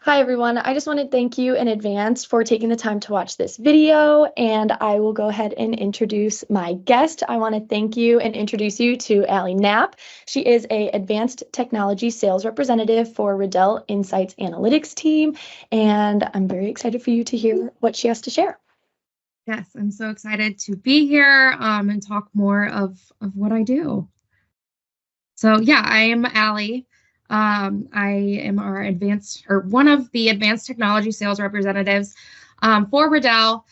Hi, everyone. I just want to thank you in advance for taking the time to watch this video, and I will go ahead and introduce my guest. I want to thank you and introduce you to Allyson Knapp. She is a Advanced Technology Sales Representative for Riddell Insights Analytics team, and I'm very excited for you to hear what she has to share. Yes, I'm so excited to be here and talk more of what I do. So yeah, I am Allie. I am one of the advanced technology sales representatives for Riddell.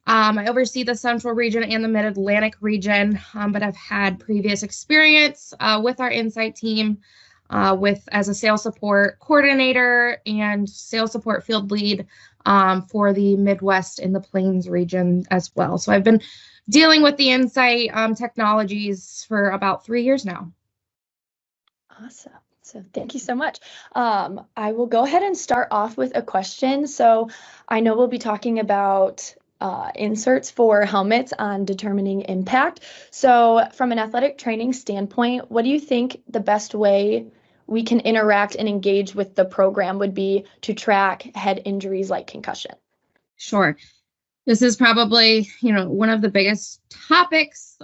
I oversee the Central region and the Mid-Atlantic region, but I've had previous experience with our Insight team as a sales support coordinator and sales support field lead for the Midwest and the Plains region as well. So I've been dealing with the Insight technologies for about 3 years now. Awesome. So thank you so much. I will go ahead and start off with a question. So I know we'll be talking about inserts for helmets on determining impact. So from an athletic training standpoint, what do you think the best way we can interact and engage with the program would be to track head injuries like concussion? Sure. This is probably, one of the biggest topics,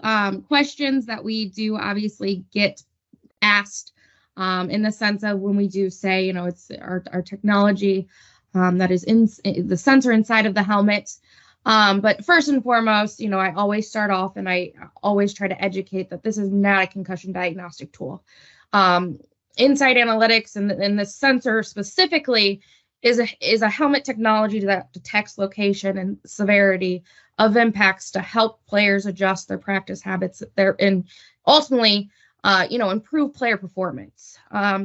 questions that we do obviously get asked in the sense of when we do say, it's our technology that is in the sensor inside of the helmet. But first and foremost, I always start off and I always try to educate that this is not a concussion diagnostic tool. Insight Analytics and the sensor specifically is a helmet technology that detects location and severity of impacts to help players adjust their practice habits there and ultimately, improve player performance.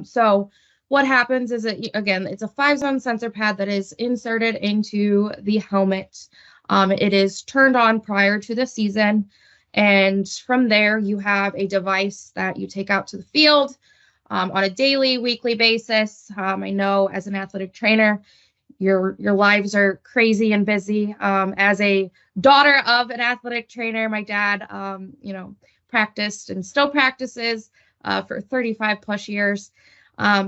So what happens is that, again, it's a 5-zone sensor pad that is inserted into the helmet. It is turned on prior to the season. And from there, you have a device that you take out to the field on a daily, weekly basis. I know as an athletic trainer, your lives are crazy and busy. As a daughter of an athletic trainer, my dad, practiced and still practices for 35 plus years.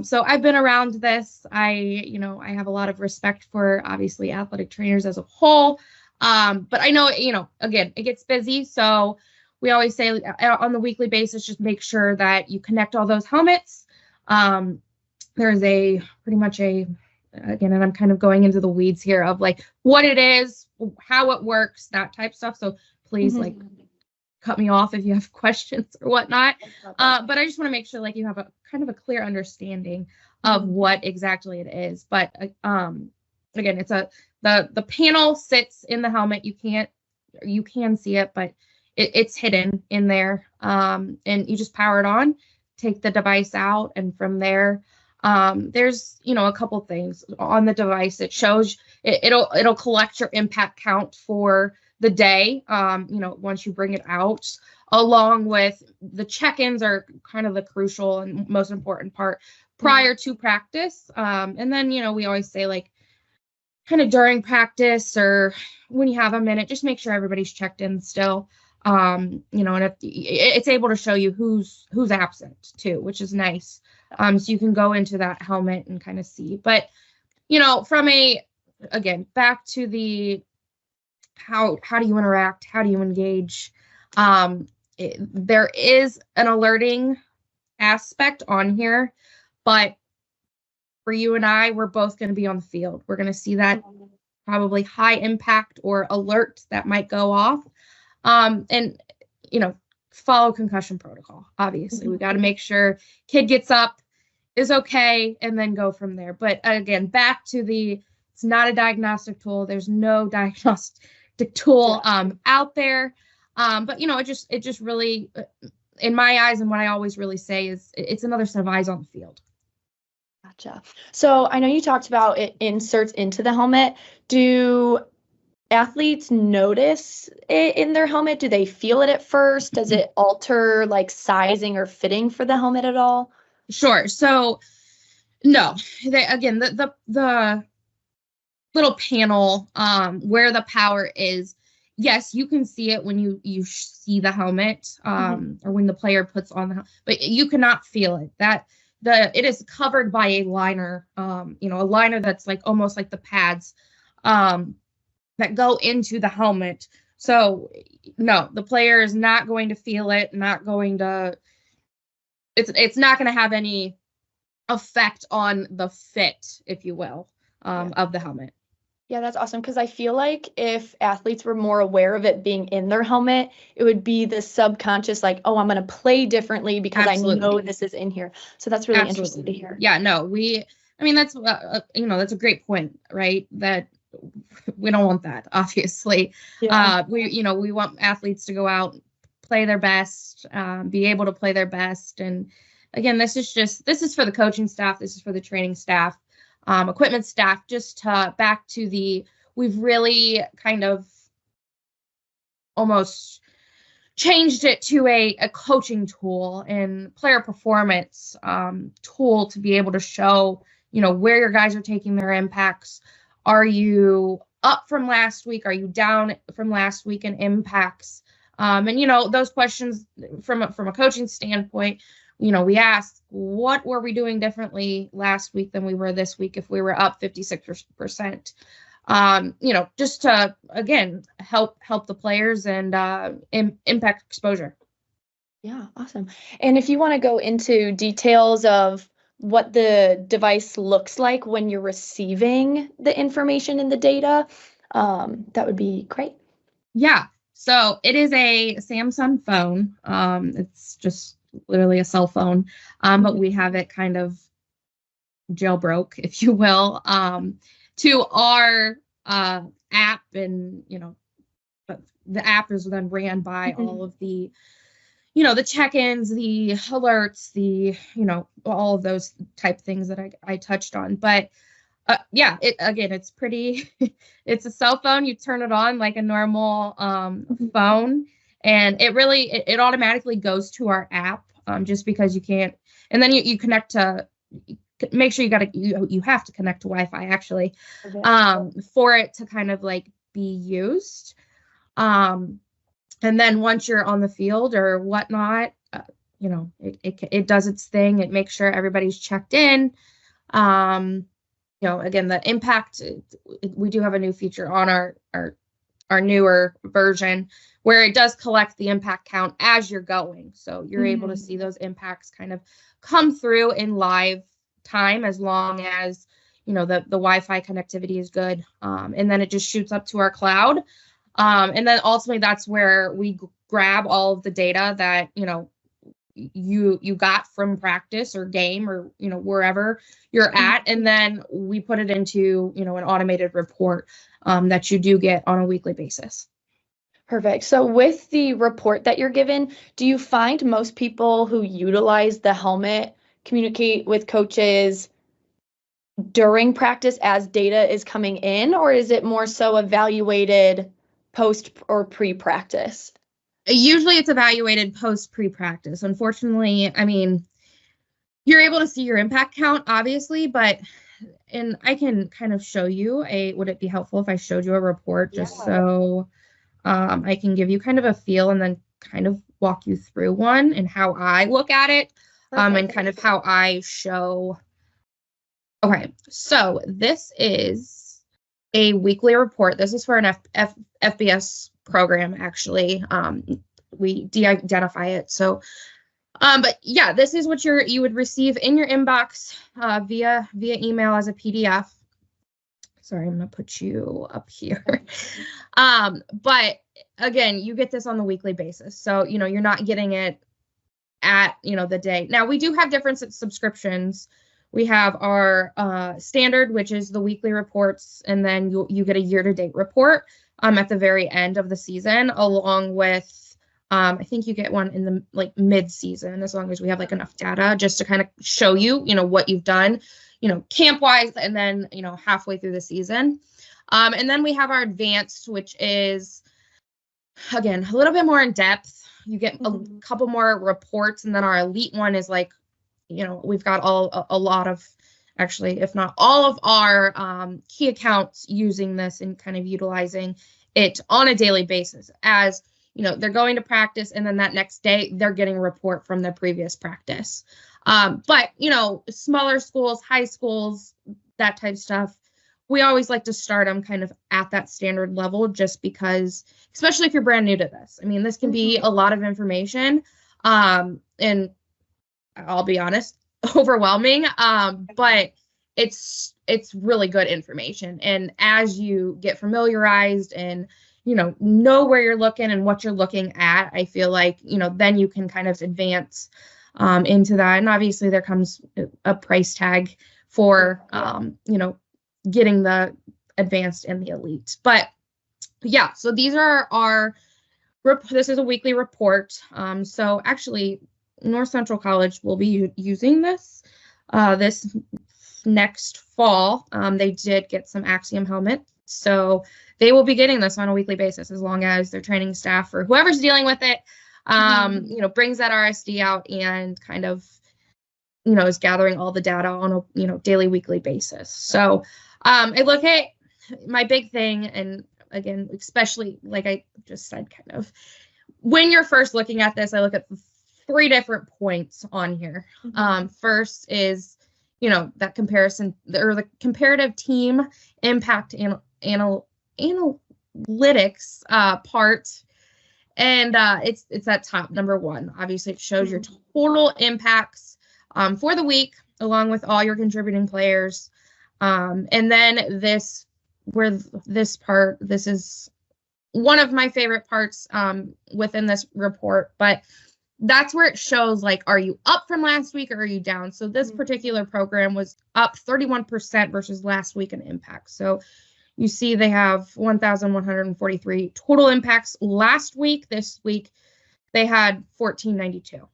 So I've been around this. I have a lot of respect for obviously athletic trainers as a whole. But I know, again, it gets busy. So we always say on the weekly basis, just make sure that you connect all those helmets. There's again, and I'm kind of going into the weeds here of like what it is, how it works, that type stuff. So please cut me off if you have questions or whatnot. But I just want to make sure you have a kind of a clear understanding of what exactly it is. But again, it's the panel sits in the helmet. You can see it, but it's hidden in there. And you just power it on, take the device out, and from there, there's a couple things on the device. It shows it'll collect your impact count for the day, once you bring it out, along with the check-ins are kind of the crucial and most important part prior to practice. And then, we always say kind of during practice or when you have a minute, just make sure everybody's checked in still. And it's able to show you who's absent too, which is nice. So you can go into that helmet and kind of see, but, again, back to the, how do you interact? How do you engage? There is an alerting aspect on here, but for you and I, we're both going to be on the field. We're going to see that probably high impact or alert that might go off. And, follow concussion protocol. Obviously, we got to make sure kid gets up, is okay, and then go from there. But again, back to it's not a diagnostic tool. There's no diagnostic tool out there. But it just really, in my eyes, and what I always really say is it's another set of eyes on the field. Gotcha. So I know you talked about it inserts into the helmet. Do athletes notice it in their helmet? Do they feel it at first? Does it alter sizing or fitting for the helmet at all? Sure. So no, the little panel where the power is, yes, you can see it when you see the helmet or when the player puts on the helmet, but you cannot feel it. That it is covered by a liner, a liner that's like almost like the pads that go into the helmet. So no, the player is not going to feel it, it's not going to have any effect on the fit, if you will, of the helmet. Yeah, that's awesome, because I feel like if athletes were more aware of it being in their helmet, it would be the subconscious, like, oh, I'm going to play differently because Absolutely. I know this is in here. So that's really interesting to hear. Yeah, no, that's that's a great point, right? That we don't want that, obviously. Yeah. We want athletes to go out, play their best, be able to play their best. And again, this is for the coaching staff. This is for the training staff, equipment staff, just back to we've really kind of almost changed it to a coaching tool and player performance tool to be able to show, where your guys are taking their impacts. Are you up from last week? Are you down from last week in impacts? And those questions from a coaching standpoint, we ask, what were we doing differently last week than we were this week if we were up 56%? Just to, again, help the players and impact exposure. Yeah, awesome. And if you want to go into details of what the device looks like when you're receiving the information and the data, that would be great. Yeah. So it is a Samsung phone. It's just literally a cell phone, but we have it kind of jailbroke, if you will, to our app. And, the app is then ran by all of the, the check-ins, the alerts, all of those type things that I touched on. But it's pretty, it's a cell phone. You turn it on like a normal phone, and it automatically goes to our app, just because you can't, and then you connect to, make sure you have to connect to Wi-Fi actually, for it to kind of like be used. And then once you're on the field or whatnot, it does its thing. It makes sure everybody's checked in. Again, the impact, we do have a new feature on our newer version where it does collect the impact count as you're going. So you're able to see those impacts kind of come through in live time, as long as, the Wi-Fi connectivity is good. And then it just shoots up to our cloud. And then ultimately that's where we grab all of the data that, you got from practice or game or, wherever you're at. And then we put it into, an automated report that you do get on a weekly basis. Perfect. So with the report that you're given, do you find most people who utilize the helmet communicate with coaches during practice as data is coming in, or is it more so evaluated post or pre-practice? Usually it's evaluated post pre-practice. Unfortunately, you're able to see your impact count, obviously, and I can kind of show you would it be helpful if I showed you a report just so I can give you kind of a feel and then kind of walk you through one and how I look at it, and kind of how I show. Okay, so this is a weekly report. This is for an FBS program, actually. We de-identify it. So, but yeah, this is what you would receive in your inbox via email as a PDF. Sorry, I'm going to put you up here. But again, you get this on the weekly basis. So, you're not getting it at, the day. Now, we do have different subscriptions. We have our standard, which is the weekly reports, and then you get a year-to-date report at the very end of the season, along with, I think you get one in the mid-season, as long as we have enough data just to kind of show you, what you've done, camp-wise, and then, halfway through the season. And then we have our advanced, which is, again, a little bit more in depth. You get a couple more reports, and then our elite one is we've got a lot of, actually, if not all of our key accounts using this and kind of utilizing it on a daily basis, as they're going to practice, and then that next day they're getting a report from their previous practice. But, smaller schools, high schools, that type of stuff, we always like to start them kind of at that standard level, just because, especially if you're brand new to this. I mean, this can be a lot of information, and I'll be honest, overwhelming, but it's really good information. And as you get familiarized and, know where you're looking and what you're looking at, I feel like, then you can kind of advance into that. And obviously there comes a price tag for, getting the advanced and the elite. But yeah, so these are this is a weekly report. So actually North Central College will be using this next fall. They did get some Axiom helmets, so they will be getting this on a weekly basis as long as their training staff or whoever's dealing with it, brings that RSD out and kind of, is gathering all the data on a, daily, weekly basis. So I look at my big thing, and again, especially like I just said, kind of when you're first looking at this, I look at 3 different points on here. First is, that comparison or the comparative team impact analytics part. And it's that top number 1. Obviously, it shows your total impacts for the week, along with all your contributing players. And then this is one of my favorite parts within this report, but that's where it shows, like, are you up from last week or are you down? So this particular program was up 31% versus last week in impact. So you see they have 1,143 total impacts last week. This week they had 1,492.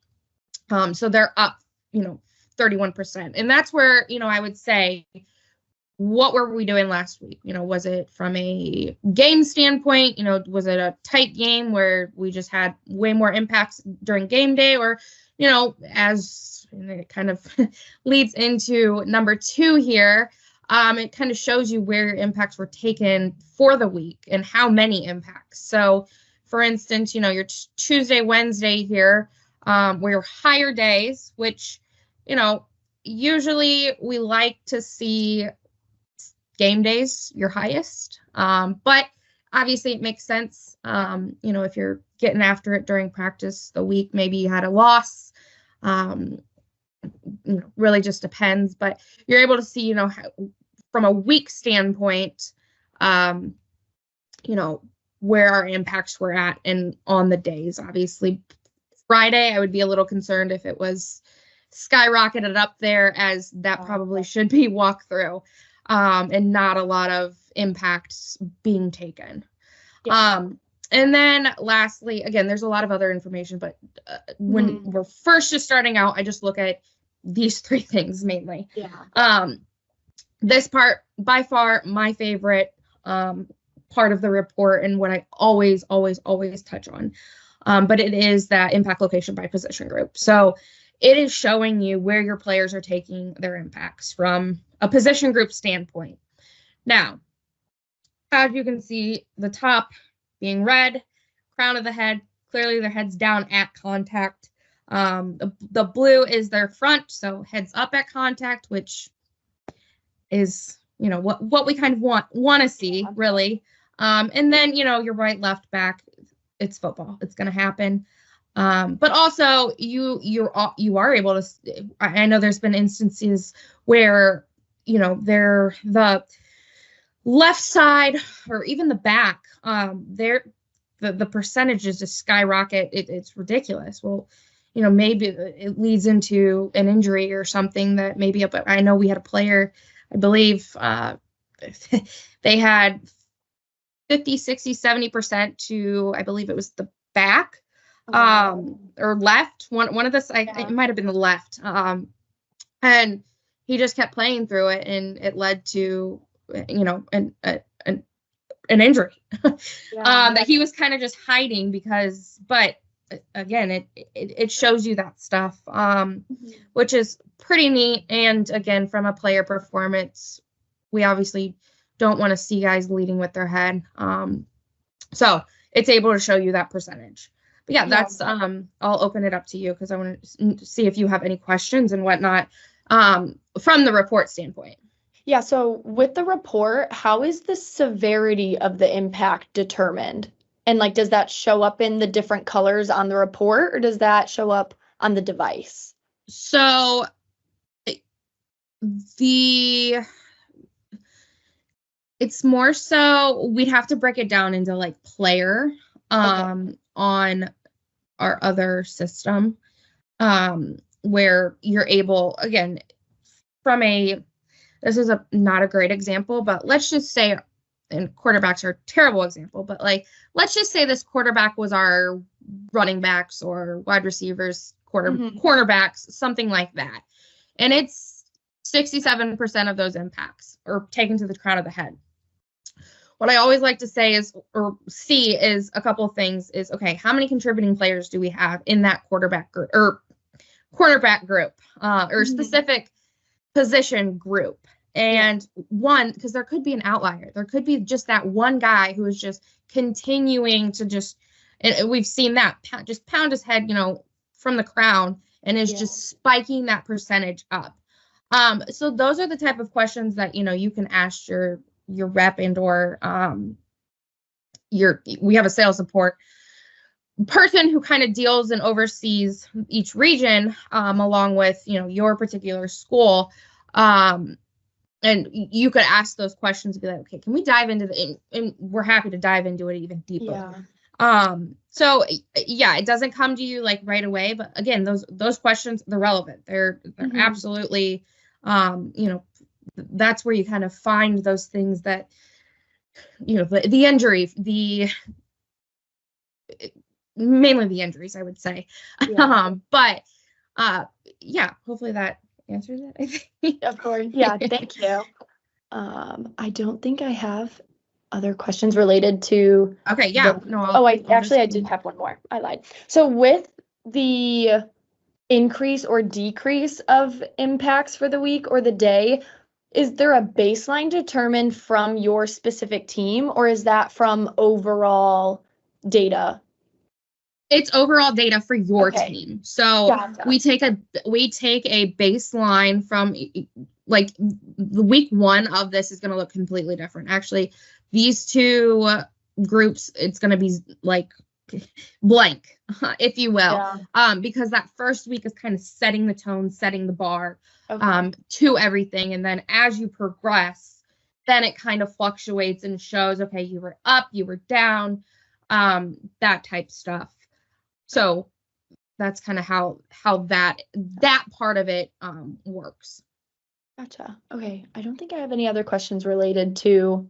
So they're up, 31%. And that's where, I would say, what were we doing last week? Was it from a game standpoint? Was it a tight game where we just had way more impacts during game day? Or, as it kind of leads into number 2 here, it kind of shows you where your impacts were taken for the week and how many impacts. So, for instance, your Tuesday, Wednesday here were your higher days, which, usually we like to see game days your highest, but obviously it makes sense. If you're getting after it during practice the week, maybe you had a loss, really just depends, but you're able to see, how, from a week standpoint, where our impacts were at and on the days. Obviously Friday, I would be a little concerned if it was skyrocketed up there, as that probably should be walkthrough. And not a lot of impacts being taken. Yeah. And then lastly, again, there's a lot of other information, but when we're first just starting out, I just look at these 3 things mainly. Yeah. This part, by far, my favorite part of the report, and what I always touch on. But it is that impact location by position group. So it is showing you where your players are taking their impacts from a position group standpoint. Now, as you can see, the top being red, crown of the head, clearly their head's down at contact. The blue is their front, so heads up at contact, which is, what we kind of want to see, really. And then, your right, left, back, it's football. It's going to happen. But also you are able to, I know there's been instances where, they're the left side or even the back, the percentages just skyrocket. It's ridiculous. Well, maybe it leads into an injury or something that maybe, but I know we had a player, I believe, they had 50, 60, 70% to, I believe it was the back. Or left, one of the, it might have been the left, and he just kept playing through it, and it led to, an injury that he was kind of just hiding because, but again, it shows you that stuff, which is pretty neat. And again, from a player performance, we obviously don't want to see guys leading with their head, so it's able to show you that percentage. But yeah, that's I'll open it up to you because I want to see if you have any questions and whatnot from the report standpoint. Yeah, so with the report, how is the severity of the impact determined? And like, does that show up in the different colors on the report, or does that show up on the device? So it's more so we'd have to break it down into like player on our other system where you're able, again, this is not a great example, but let's just say, and quarterbacks are a terrible example, but like, let's just say this quarterback was our running backs or wide receivers, cornerbacks, something like that. And it's 67% of those impacts are taken to the crown of the head. What I always like to say is a couple of things is, okay, how many contributing players do we have in that quarterback group or cornerback group or specific position group? And one, because there could be an outlier. There could be just that one guy who is just continuing to and we've seen that just pound his head, from the crown and is just spiking that percentage up. So those are the type of questions that, you can ask your rep and or we have a sales support person who kind of deals and oversees each region along with, your particular school. And you could ask those questions and be like, okay, can we dive into and we're happy to dive into it even deeper. So yeah, it doesn't come to you like right away, but again, those questions, they're relevant. They're absolutely, that's where you kind of find those things that, the injury, mainly the injuries, I would say. But yeah, hopefully that answers it, I think. Of course. Yeah, thank you. I don't think I have other questions related to. Okay, yeah. I did have one more. I lied. So with the increase or decrease of impacts for the week or the day, is there a baseline determined from your specific team, or is that from overall data? It's overall data for your team. So we take a baseline from like the week one of this is going to look completely different. Actually, these two groups, it's going to be like blank, if you will, because that first week is kind of setting the tone, setting the bar to everything. And then as you progress, then it kind of fluctuates and shows, okay, you were up, you were down, that type stuff. So that's kind of how that part of it works. Gotcha. Okay. I don't think I have any other questions related to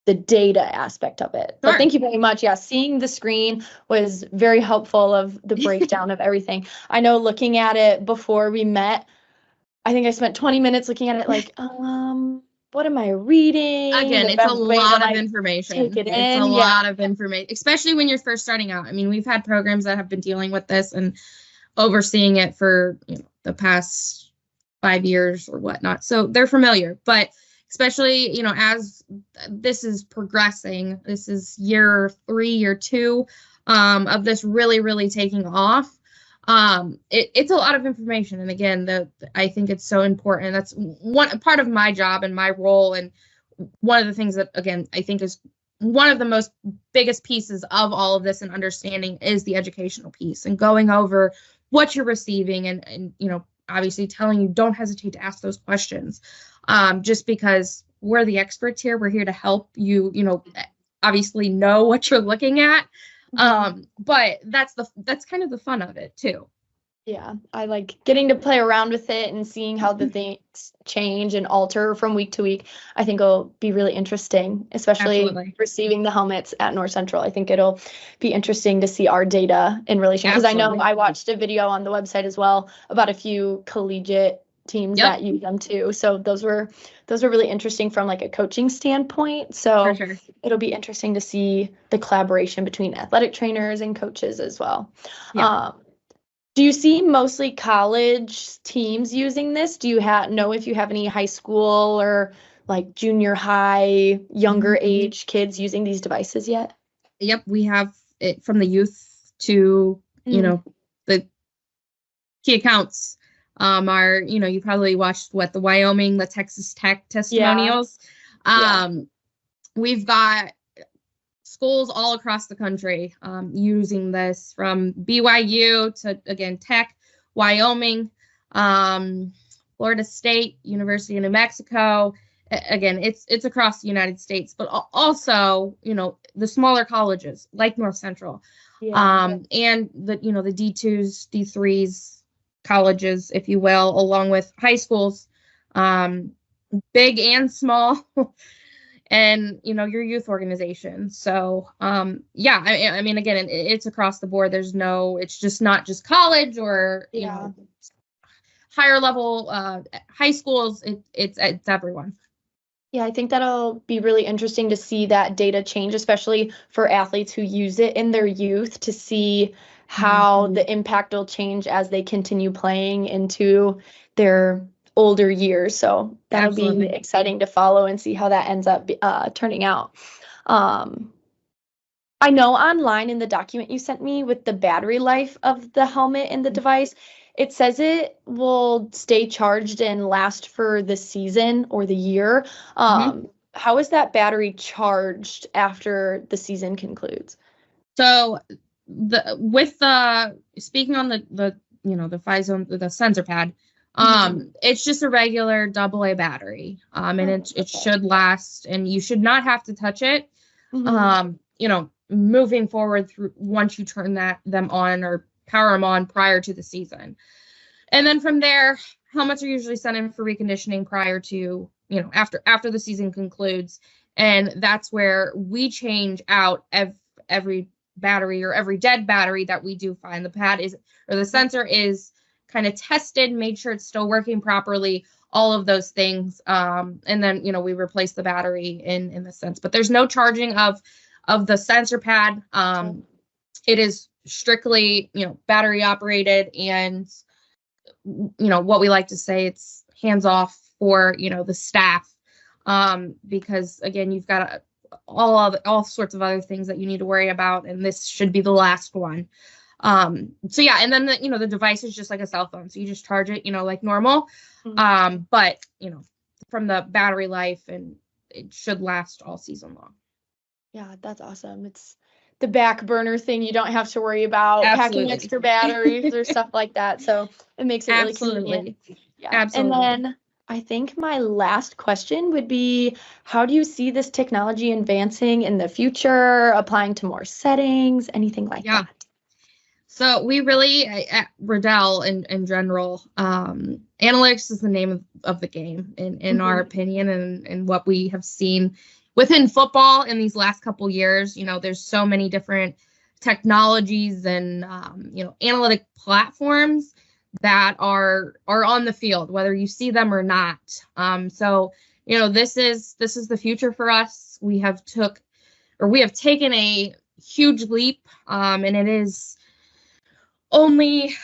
the data aspect of it. But thank you very much. Yeah, seeing the screen was very helpful of the breakdown of everything. I know looking at it before we met, I think I spent 20 minutes looking at it like, what am I reading? Again, it's a lot of information. It's a lot of information, especially when you're first starting out. I mean, we've had programs that have been dealing with this and overseeing it for the past 5 years or whatnot. So they're familiar, but especially, as this is progressing, this is year 3, year 2 of this really, really taking off. It's a lot of information. And again, I think it's so important. That's one part of my job and my role. And one of the things that, again, I think is one of the biggest pieces of all of this and understanding is the educational piece and going over what you're receiving and obviously telling you, don't hesitate to ask those questions. Just because we're the experts here, we're here to help you, obviously know what you're looking at. But that's kind of the fun of it too. Yeah, I like getting to play around with it and seeing how the things change and alter from week to week. I think it'll be really interesting, especially receiving the helmets at North Central. I think it'll be interesting to see our data in relation, because I know I watched a video on the website as well about a few collegiate teams that use them too. So those were really interesting from like a coaching standpoint. So it'll be interesting to see the collaboration between athletic trainers and coaches as well. Do you see mostly college teams using this? Do you know if you have any high school or like junior high, younger age kids using these devices yet? Yep, we have it from the youth to, the key accounts are, you probably watched the Wyoming, the Texas Tech testimonials. We've got schools all across the country using this, from BYU to, again, Tech, Wyoming, Florida State, University of New Mexico. Again, it's across the United States, but also, the smaller colleges like North Central, and the D2s, D3s colleges, if you will, along with high schools, big and small, and, your youth organization. So, I mean, again, it's across the board. It's just not just college or, higher level, high schools. It's everyone. Yeah, I think that'll be really interesting to see that data change, especially for athletes who use it in their youth, to see how the impact will change as they continue playing into their older years. So that'll be exciting to follow and see how that ends up turning out. I know online in the document you sent me with the battery life of the helmet and the device, it says it will stay charged and last for the season or the year. How is that battery charged after the season concludes? So speaking on the Phizone, the sensor pad, it's just a regular AA battery, and it should last, and you should not have to touch it. Moving forward through, once you turn them on or power them on prior to the season. And then from there, helmets are usually sent in for reconditioning prior to, after the season concludes. And that's where we change out every battery or every dead battery that we do find. The pad the sensor is kind of tested, made sure it's still working properly, all of those things. And then, we replace the battery in the sense, but there's no charging of the sensor pad. It is strictly, battery operated, and, what we like to say, it's hands off for, the staff. Because again, you've got all sorts of other things that you need to worry about, and this should be the last one. And then the device is just like a cell phone, so you just charge it, like normal. But from the battery life, and it should last all season long. Yeah, that's awesome. It's the back burner thing you don't have to worry about packing extra batteries or stuff like that. So it makes it really convenient. Yeah. Absolutely. And then I think my last question would be, how do you see this technology advancing in the future, applying to more settings, anything like that? So we really, at Riddell in general, analytics is the name of the game, in our opinion, and what we have seen within football in these last couple years. There's so many different technologies and, analytic platforms that are on the field, whether you see them or not. This is the future for us. We have taken a huge leap, and it is only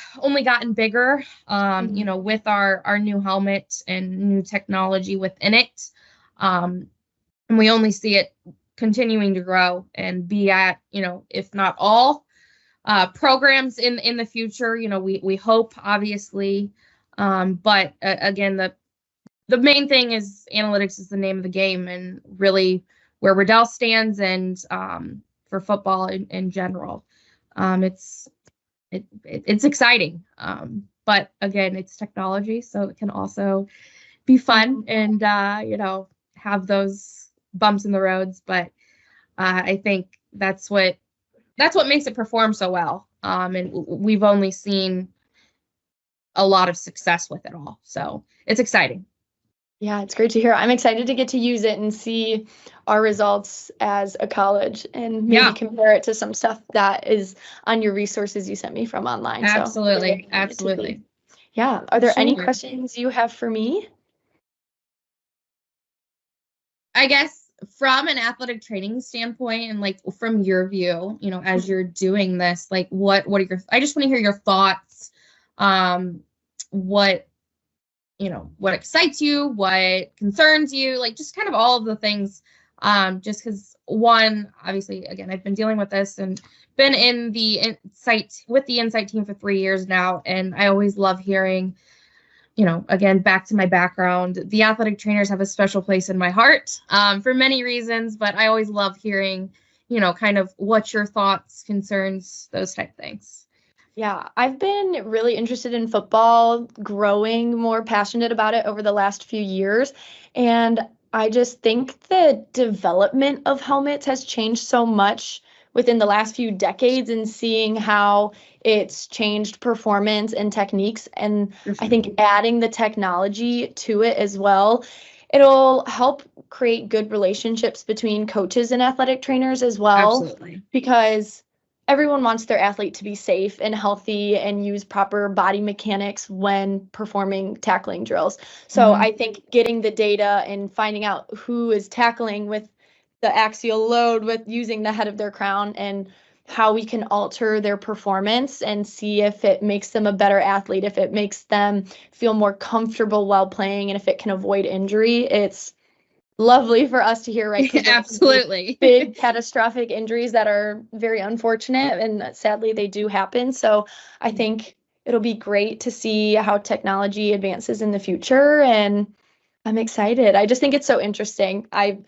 gotten bigger, with our new helmet and new technology within it. And we only see it continuing to grow and be at, if not all programs in the future. We hope, obviously. But again, the main thing is analytics is the name of the game, and really where Riddell stands, and for football in general. It's exciting. But again, it's technology, so it can also be fun and, have those bumps in the roads. But I think that's what makes it perform so well. And we've only seen a lot of success with it all. So it's exciting. Yeah, it's great to hear. I'm excited to get to use it and see our results as a college, and maybe compare it to some stuff that is on your resources you sent me from online. Absolutely. Absolutely. Yeah. Are there any questions you have for me? I guess from an athletic training standpoint, and from your view, as you're doing this, what are I just want to hear your thoughts. What excites you, what concerns you, just kind of all of the things Just because one, obviously, again, I've been dealing with this and been in the Insight team for 3 years now. And I always love hearing, again, back to my background, the athletic trainers have a special place in my heart for many reasons, but I always love hearing, kind of what's your thoughts, concerns, those type things. Yeah, I've been really interested in football, growing more passionate about it over the last few years. And I just think the development of helmets has changed so much within the last few decades and seeing how it's changed performance and techniques. And I think adding the technology to it as well, it'll help create good relationships between coaches and athletic trainers as well. Absolutely. Because everyone wants their athlete to be safe and healthy and use proper body mechanics when performing tackling drills. So I think getting the data and finding out who is tackling with the axial load with using the head of their crown and how we can alter their performance and see if it makes them a better athlete, if it makes them feel more comfortable while playing, and if it can avoid injury. It's lovely for us to hear, right? Absolutely. Big catastrophic injuries that are very unfortunate, and sadly they do happen. So I think it'll be great to see how technology advances in the future, and I'm excited. I just think it's so interesting. I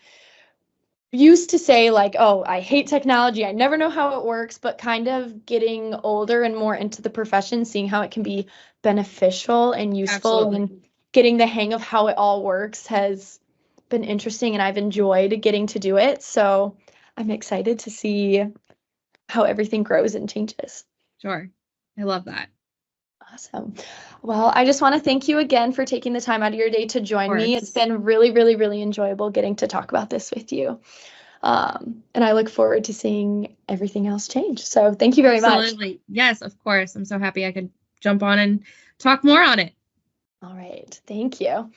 used to say like, oh, I hate technology. I never know how it works, but kind of getting older and more into the profession, seeing how it can be beneficial and useful. Absolutely. And getting the hang of how it all works has been interesting, and I've enjoyed getting to do it. So I'm excited to see how everything grows and changes. Sure. I love that. Awesome. Well, I just want to thank you again for taking the time out of your day to join me. It's been really, really, really enjoyable getting to talk about this with you. And I look forward to seeing everything else change. So thank you very much. Absolutely. Yes, of course. I'm so happy I could jump on and talk more on it. All right. Thank you.